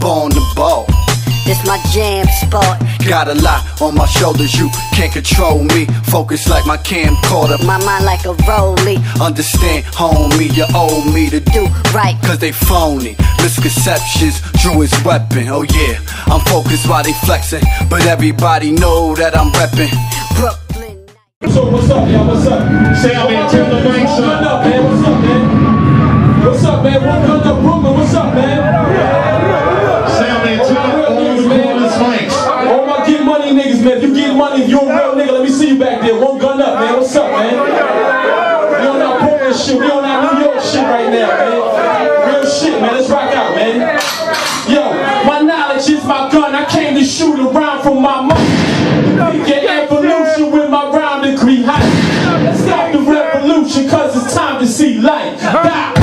born to ball. This my jam spot. Got a lot on my shoulders, you can't control me. Focus like my camcorder, My mind like a rollie. understand, homie, you owe me to Do right. cause they phony. Misconceptions drew his weapon. Oh yeah, I'm focused while they flexing, but everybody know that I'm reppin' Brooklyn. So what's up, y'all? What's up? Say I'm in turn the mics up, man. What's up, man? What's up, man? One gun up, Brooklyn. What's up, man? Say I'm in turn the mics. All my get money niggas, man. If you get money, if you're a real nigga, let me see you back there. One gun up, man. What's up, man? We on that Brooklyn shit. We on that New York shit right now, man. Real shit, man. Let's rock out, man. Yo, my knowledge is my gun. I came to shoot around from my mom. Get evolution with my round degree height. Let's stop the revolution, cause it's time to see light. Die.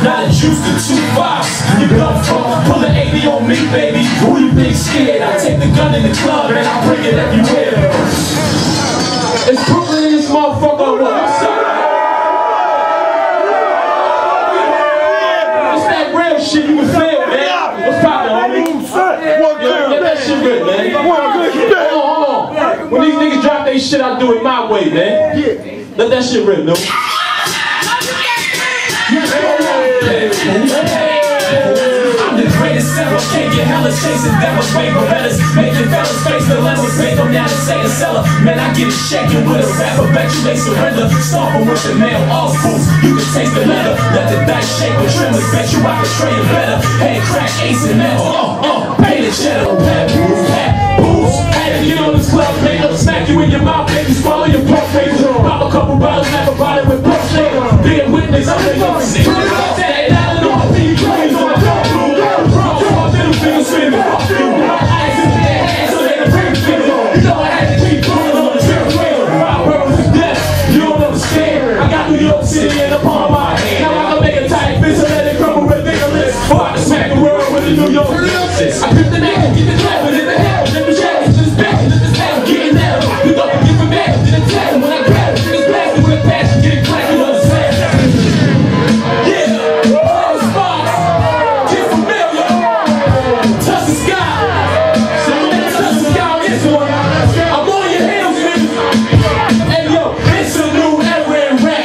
Not a juice to 2 5s. You come from, pull an 80 on me, baby. Who you big scared? I take the gun in the club and I bring it everywhere. It's Brooklyn in this motherfucker. What's up? It's that real shit you can feel, man. What's poppin', homie? Yo, let that shit rip, man. Hold on. When these niggas drop their shit, I do it my way, man. Let that shit rip, no? I'm the greatest ever, can't get hella chasing devils, paper letters, making fellas face the levels, make them now to say a seller. Man, I get it shaking with a rapper, bet you they surrender. Stomping with the mail, all boots, you can taste the leather. Let the dice shake with trimmers, bet you I can trade it better. Hand crack, ace and metal, pay the cheddar, Papoose. Had to get on this club, man, smack you in your mouth, baby, swallow your pork face. Pop a couple bottles, never bother with pork flavor. Be a witness, I'm in your seat. City in the palm of my hand. Now I can make a tight fist and let it crumble ridiculous. Or I can smack the world with a New York releases. I grip the neck and get the clap, but in the hell, let me jack it to this back, let this hell getting there. We go and get the back, then attack him when I grab it. This blasted with a passion, get it crack, you understand? Yeah, all spots, get familiar. Touch the sky. So when they touch the sky on this one, I'm on your heels, nigga. Hey yo, it's a new era in rap.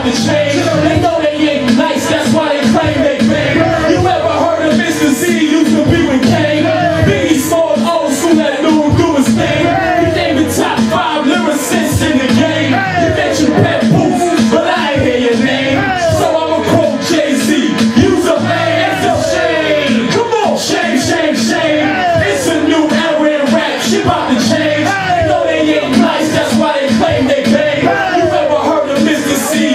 The change. They know they ain't nice, that's why they claim they bang. You ever heard of Mr. Z used to be with Kane? Biggie Smalls, old school, that dude do his thing. He named the top 5 lyricists in the game. You mentioned Papoose, but I ain't hear your name. So I'ma quote Jay-Z, use a man, it's a shame. Come on, shame, shame, shame. It's a new era in rap, shit about to change. They know they ain't nice, that's why they claim they bang. You ever heard of Mr. C?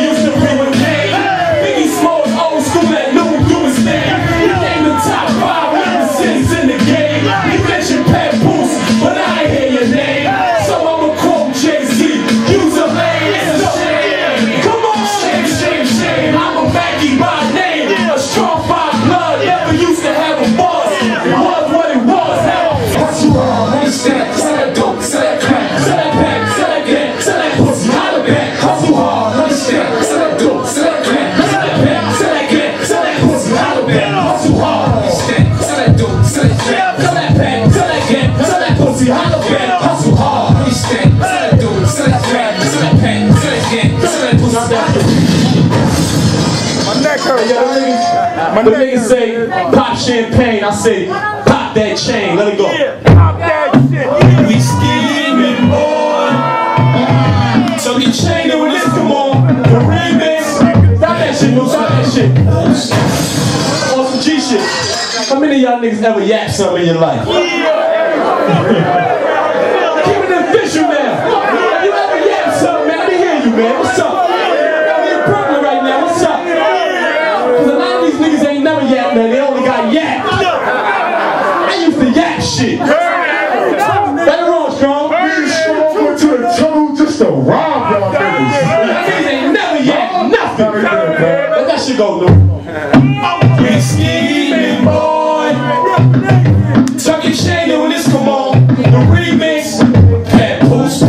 My niggas say pop champagne, I say pop that chain, let it go. Pop that shit. We scheming, boy. So you chain it with this, come on. The remix. Stop that shit, no, stop that shit. On some G shit. How many of y'all niggas ever yap something in your life? Keep it official now. You ever yap something, man? Let me hear you, man. What's up? We in Brooklyn right now. What's up? Cause a lot of these niggas ain't never yap, man. They only got yap. shit. Better wrong, strong. Strong went to the toe just to rob y'all niggas. That niggas ain't never yet nothing. Let that shit go, dude. We scheming, boy. Tuck your chain doing this, come on. The remix. Papoose.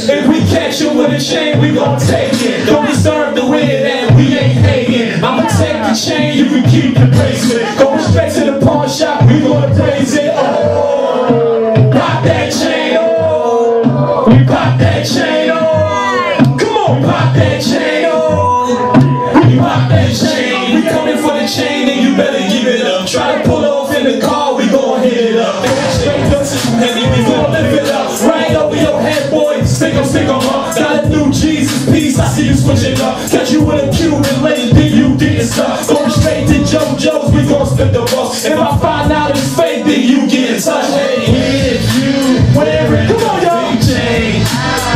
If we catch you with a chain, we gon' take it. Don't disturb the wind and we ain't hating. I'ma take the chain, you can keep the bracelet. Go straight to the pawn shop, we gonna blaze it. Oh, pop that chain, oh. We pop that chain, oh. Come on, pop that chain, oh. We pop that chain. We coming for the chain and you better give it up. Try to pull off in the car, we gon' hit it up. Straight up to heavy, we gon' lift it up. Right over your head, boy. Stick 'em up. Got a new Jesus piece, I see you switching up. Catch you with a Cuban lady, then you getting stuck. Going straight to JoJo's, we gon' split the bus. If I find out it's fake, then you get in touch. Hey, if you wear it, come on, y'all. Chain,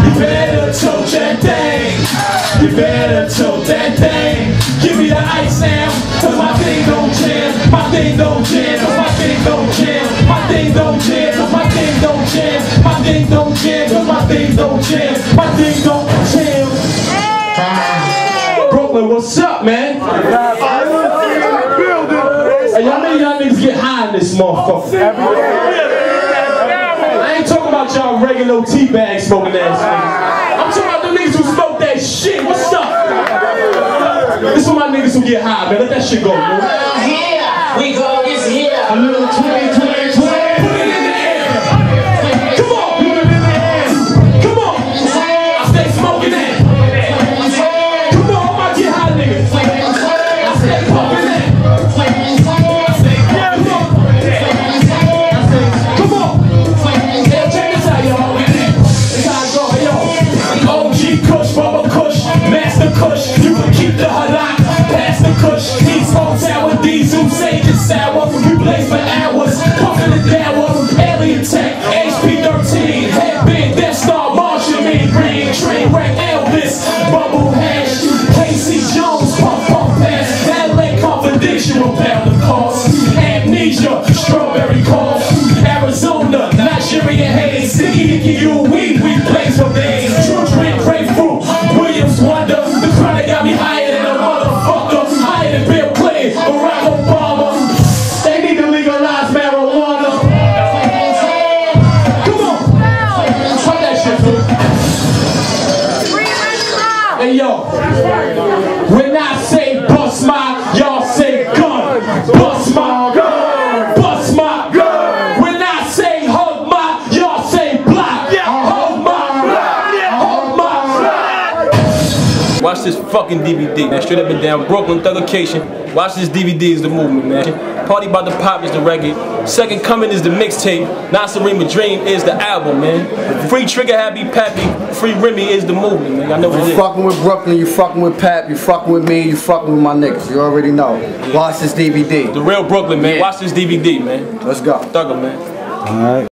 you better tote that thing. You better tote that thing. Give me the ice now, cause my thing don't jam. My thing don't jam, cause my thing don't jam. My thing don't jam, cause my thing don't jam. My thing don't jam, cause my thing don't jam. My thing don't jam. Brooklyn, what's up, man? Hey, y'all know y'all niggas get high in this motherfucker. I ain't talking about y'all regular teabag smoking ass niggas. I'm talking about the niggas who smoke that shit. What's up? This for my niggas who get high, man. Let that shit go, man. Here, we go this here. A little 20. Put it in the air. Come on, put it in the air. Come on. I stay smoking that. Come on, I'm about to get high, niggas. I stay pumping that. Come on. Hey, check this out, y'all. This how I go, hey, yo. OG Kush, Bubba Kush, Master Kush. You can keep the halak, pass the Kush. These folks out with these who say it's sour. We blaze for hours, puffing the dower. Alien Tech, HP13, headband, Death Star, Martian, Green, Train Wreck, Elvis, Bubble Hash, Casey Jones, Pump Pass, LA Confidential, about the cost. Amnesia, Strawberry Cough, Arizona, Nigerian Haze, Sticky you weed, we blaze for days. True Drink, Grapefruit, Williams Wonder, the chronic got me higher than a motherfucker, higher than Bill Clinton, Barack Obama. They need to legalize marijuana. Come on, try that shit, dude. Hey yo, when I say bust my, y'all say gun. Bust my gun. Bust my gun. When I say hug my, y'all say block. Hold my block. Hold my block. Watch this fucking DVD, man. Straight up and down, Brooklyn Thuggication. Watch this DVD is the movement, man. Party About the Pop is the record. Second Coming is the mixtape. Nasarima Dream is the album, man. Free Trigger Happy Pappy, Free Remy is the movement, man. I know what it is. You fucking with Brooklyn, you fucking with Pap, you fucking with me, you fucking with my niggas. You already know. Watch this DVD. The real Brooklyn, man. Watch this DVD, man. Let's go. Thugger, man. Alright.